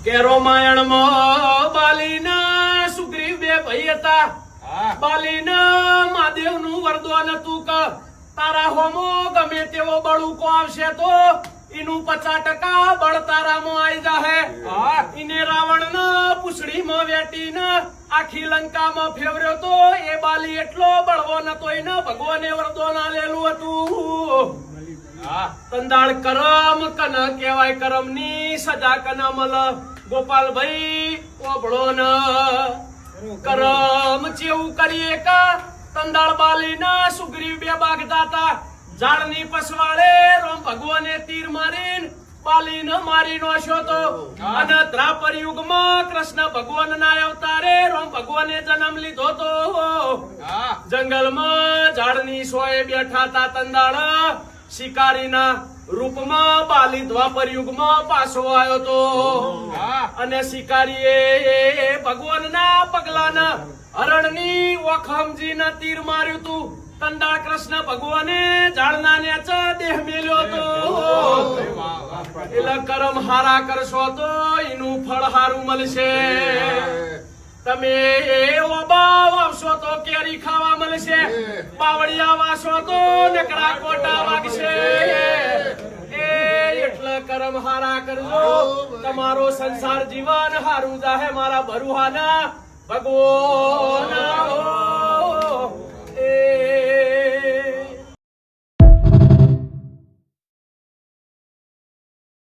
કે રામાયણમાં બાલીના સુગ્રીવ બે ભાઈ હતા. બાલીના મહાદેવનું વરદાન હતું કે તારા હોમો ગમે તેવો બળુકો આવશે તો એનું 50% બળ તારામાં આવી જાહે. એને રાવણના પૂંછડીમાં વેટીને આખી લંકામાં ફેરવ્યો તો એ બાલી એટલો બળવો નતો, એને ભગવાને વરદાન આલેલું હતું. તંદાળ કરમ કન કહેવાય, કરમની સજા કન મલ. ગોપાલભાઈ ઓબળો ન કરમ ચેવું કરીએ કે તંદાળ બાલીના સુગ્રીવ બે બાગતા હતા. ઝાડની પસવાળે રામ ભગવાને તીર મારીને બાલીને મારી નાખ્યો તો. અને દ્રાપર યુગમાં કૃષ્ણ ભગવાનના અવતારે રામ ભગવાને જન્મ લીધો તો. જંગલમાં ઝાડની સોએ બેઠા હતા તંદાળ શિકારીના રૂપમાં. બાલી દ્વાપર યુગમાં પાછો આવ્યો તો. અને શિકારીએ ભગવાનના પગલાના હરણની ઓખ સમજીને તીર માર્યું તું. તંદાળ કૃષ્ણ ભગવાને ઝાડના નેચે દેહ મેલ્યો તો. એટલે કરમ હારા કરશો તો એનું ફળ હારું મળશે. તમે ઓબા વાવશો તો કેરી ખાવા મળશે. બાવળિયા વાશો તો નકરા કોટા વાગશે. એટલે કરમ હારા કરજો, તમારો સંસાર જીવન હારું જાહે મારા ભરુહાના ભગવાન.